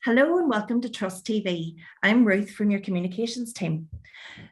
Hello and welcome to TruST TV. I'm Ruth from your communications team.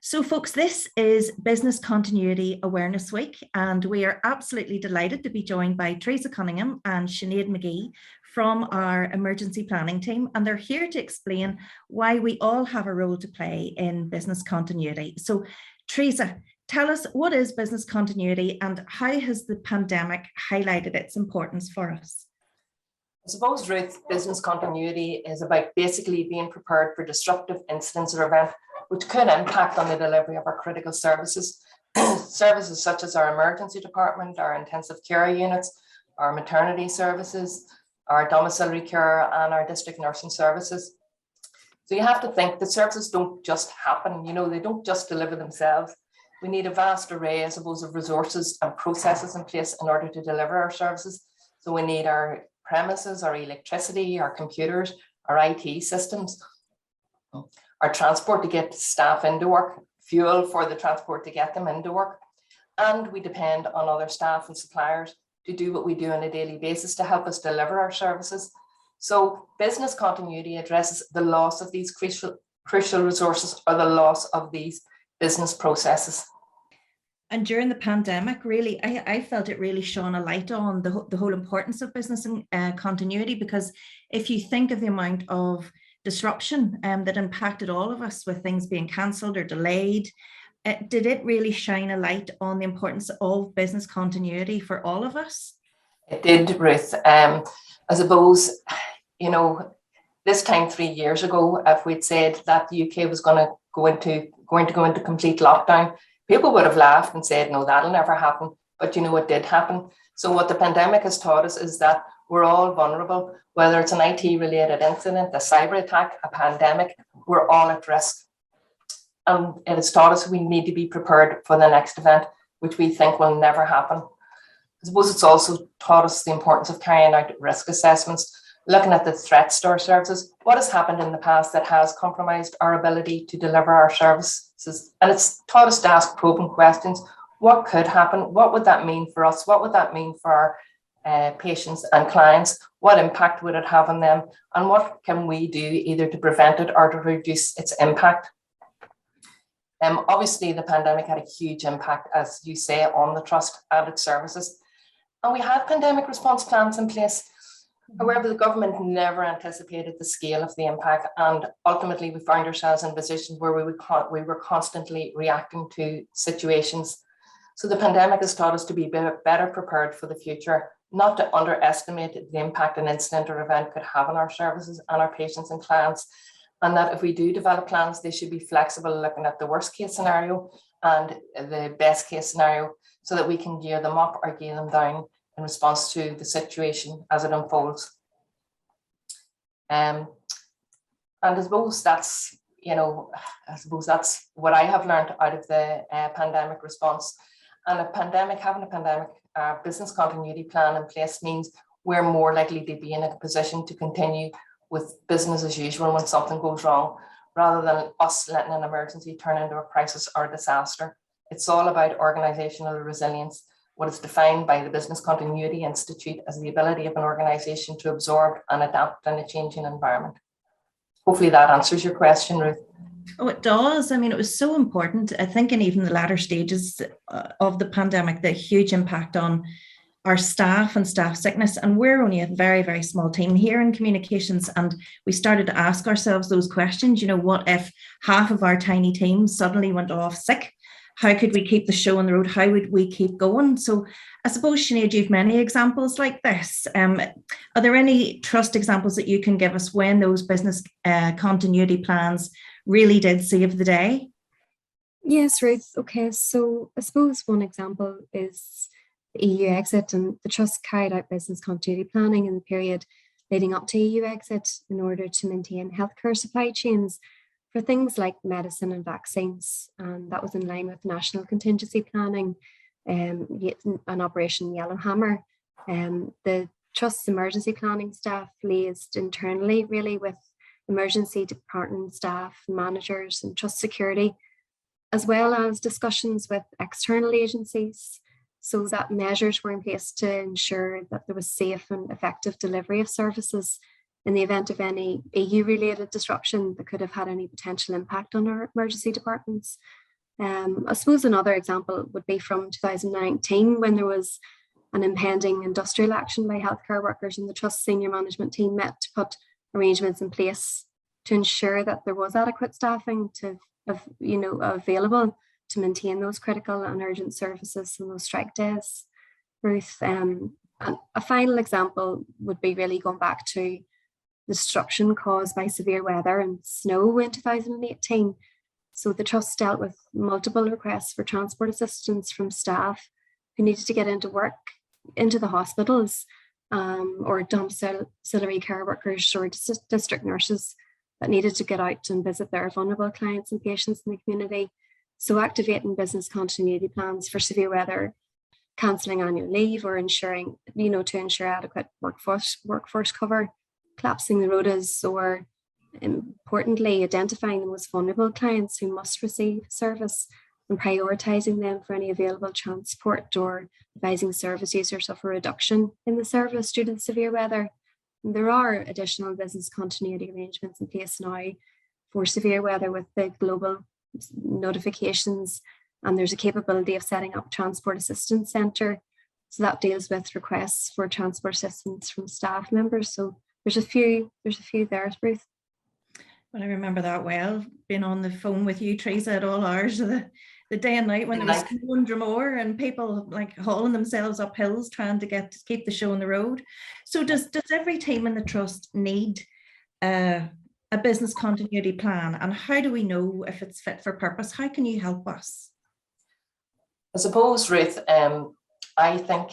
So folks, this is Business Continuity Awareness Week, and we are absolutely delighted to be joined by Teresa Cunningham and Sinead McGee from our emergency planning team, and they're here to explain why we all have a role to play in business continuity. So Teresa, tell us, what is business continuity and how has the pandemic highlighted its importance for us? I suppose, Ruth, business continuity is about basically being prepared for disruptive incidents or events which could impact on the delivery of our critical services. Services such as our emergency department, our intensive care units, our maternity services, our domiciliary care, and our district nursing services. So you have to think that services don't just happen, they don't just deliver themselves. We need a vast array, I suppose, of resources and processes in place in order to deliver our services. So we need our premises, our electricity, our computers, our IT systems, our transport to get staff into work, fuel for the transport to get them into work. And we depend on other staff and suppliers to do what we do on a daily basis to help us deliver our services. So business continuity addresses the loss of these crucial resources or the loss of these business processes. And during the pandemic, really, I felt it really shone a light on the whole importance of business and continuity, because if you think of the amount of disruption that impacted all of us with things being cancelled or delayed, did it really shine a light on the importance of business continuity for all of us? It did, Ruth. I suppose, this time 3 years ago, if we'd said that the UK was going to go into complete lockdown, people would have laughed and said, no, that'll never happen. But it did happen. So what the pandemic has taught us is that we're all vulnerable, whether it's an IT-related incident, a cyber attack, a pandemic, we're all at risk. And it has taught us we need to be prepared for the next event, which we think will never happen. I suppose it's also taught us the importance of carrying out risk assessments, looking at the threats to our services, what has happened in the past that has compromised our ability to deliver our services. And it's taught us to ask probing questions. What could happen? What would that mean for us? What would that mean for our patients and clients? What impact would it have on them? And what can we do either to prevent it or to reduce its impact? Obviously, the pandemic had a huge impact, as you say, on the trust and its services. And we had pandemic response plans in place. However, the government never anticipated the scale of the impact, and ultimately we found ourselves in a position where we were constantly reacting to situations. So the pandemic has taught us to be better prepared for the future, not to underestimate the impact an incident or event could have on our services and our patients and clients, and that if we do develop plans, they should be flexible, looking at the worst case scenario and the best case scenario, so that we can gear them up or gear them down in response to the situation as it unfolds. And I suppose that's what I have learned out of the pandemic response. And having a pandemic business continuity plan in place means we're more likely to be in a position to continue with business as usual when something goes wrong, rather than us letting an emergency turn into a crisis or a disaster. It's all about organizational resilience, what is defined by the Business Continuity Institute as the ability of an organization to absorb and adapt in a changing environment. Hopefully that answers your question, Ruth. Oh, it does. I mean, it was so important. I think in even the latter stages of the pandemic, the huge impact on our staff and staff sickness. And we're only a very, very small team here in communications. And we started to ask ourselves those questions, what if half of our tiny team suddenly went off sick? How could we keep the show on the road? How would we keep going? So I suppose, Sinead, you've many examples like this. Are there any TruST examples that you can give us when those business continuity plans really did save the day? Yes, Ruth. Okay, so I suppose one example is the EU exit, and the TruST carried out business continuity planning in the period leading up to EU exit in order to maintain healthcare supply chains for things like medicine and vaccines. And that was in line with national contingency planning and Operation Yellowhammer. The TruST's emergency planning staff liaised internally really with emergency department staff, managers and TruST security, as well as discussions with external agencies, so that measures were in place to ensure that there was safe and effective delivery of services in the event of any EU-related disruption that could have had any potential impact on our emergency departments. I suppose another example would be from 2019, when there was an impending industrial action by healthcare workers, and the TruST senior management team met to put arrangements in place to ensure that there was adequate staffing available to maintain those critical and urgent services in those strike days. Ruth, and a final example would be really going back to the disruption caused by severe weather and snow in 2018. So the TruST dealt with multiple requests for transport assistance from staff who needed to get into work, into the hospitals, or domiciliary care workers or district nurses that needed to get out and visit their vulnerable clients and patients in the community. So activating business continuity plans for severe weather, cancelling annual leave, or ensuring, to ensure adequate workforce cover, collapsing the rotas, or importantly, identifying the most vulnerable clients who must receive service and prioritising them for any available transport, or advising service users of a reduction in the service due to the severe weather. And there are additional business continuity arrangements in place now for severe weather with the global notifications, and there's a capability of setting up Transport Assistance Centre. So that deals with requests for transport assistance from staff members. So there's a few there, Ruth. Well, I remember that well, being on the phone with you, Teresa, at all hours of the day and night when there was snow in Dromore and people like hauling themselves up hills trying to keep the show on the road. So does every team in the TruST need a business continuity plan, and how do we know if it's fit for purpose? How can you help us? I suppose, Ruth, I think,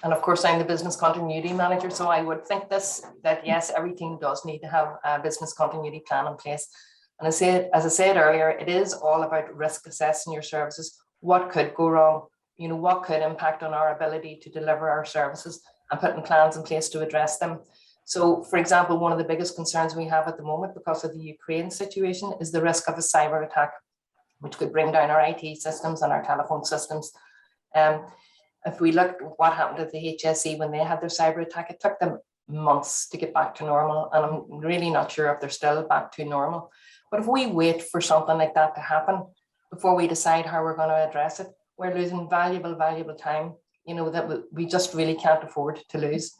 and of course I'm the business continuity manager, so I would think that yes, every team does need to have a business continuity plan in place. And as I said earlier, it is all about risk assessing your services. What could go wrong? What could impact on our ability to deliver our services, and putting plans in place to address them. So, for example, one of the biggest concerns we have at the moment because of the Ukraine situation is the risk of a cyber attack, which could bring down our IT systems and our telephone systems. If we look at what happened at the HSE when they had their cyber attack, it took them months to get back to normal. And I'm really not sure if they're still back to normal. But if we wait for something like that to happen before we decide how we're going to address it, we're losing valuable time, that we just really can't afford to lose.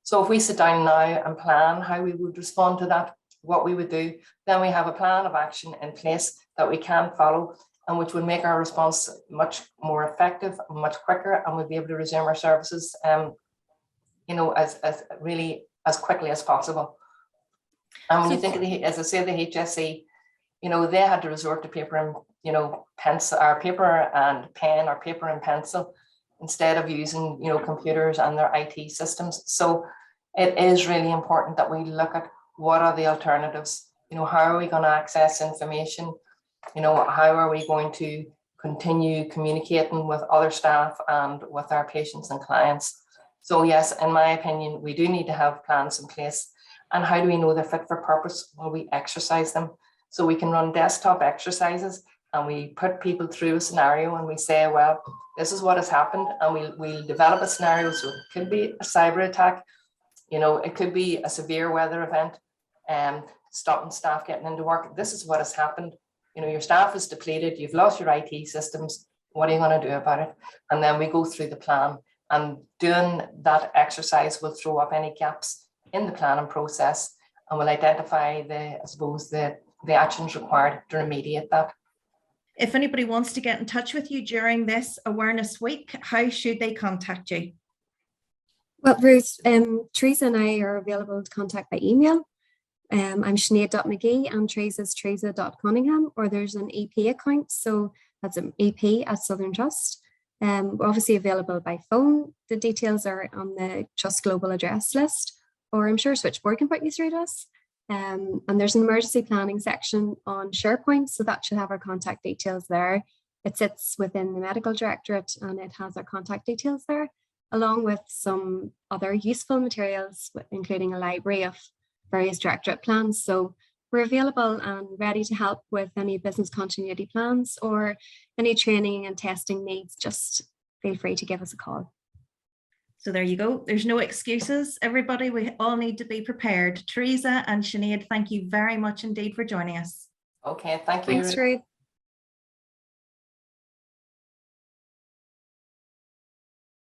So if we sit down now and plan how we would respond to that, what we would do, then we have a plan of action in place that we can follow, and which would make our response much more effective, much quicker, and we'll be able to resume our services, as quickly as possible. And when you think of as I say, the HSE, they had to resort to paper and, pencil, or paper and pen, or paper and pencil, instead of using, computers and their IT systems. So it is really important that we look at what are the alternatives. How are we going to access information? How are we going to continue communicating with other staff and with our patients and clients? So yes, in my opinion, we do need to have plans in place. And how do we know they're fit for purpose? Well, we exercise them. So we can run desktop exercises, and we put people through a scenario, and we say, well, this is what has happened, and we'll develop a scenario. So it could be a cyber attack, it could be a severe weather event, stopping staff getting into work. This is what has happened. Your staff is depleted, you've lost your IT systems. What are you going to do about it? And then we go through the plan, and doing that exercise will throw up any gaps in the planning process, and will identify the actions required to remediate that. If anybody wants to get in touch with you during this awareness week, how should they contact you? Well, Ruth, Teresa and I are available to contact by email. I'm Sinead.McGee, and Teresa's Teresa.Cunningham, or there's an EP account. So that's an EP at Southern Trust. We're obviously available by phone. The details are on the TruST Global Address list, or I'm sure Switchboard can put you through to us. And there's an emergency planning section on SharePoint, so that should have our contact details there. It sits within the medical directorate, and it has our contact details there, along with some other useful materials, including a library of various directorate plans. So we're available and ready to help with any business continuity plans or any training and testing needs. Just feel free to give us a call. So there you go. There's no excuses, everybody. We all need to be prepared. Teresa and Sinead, thank you very much indeed for joining us. Okay, thank you. Thanks, Ruth.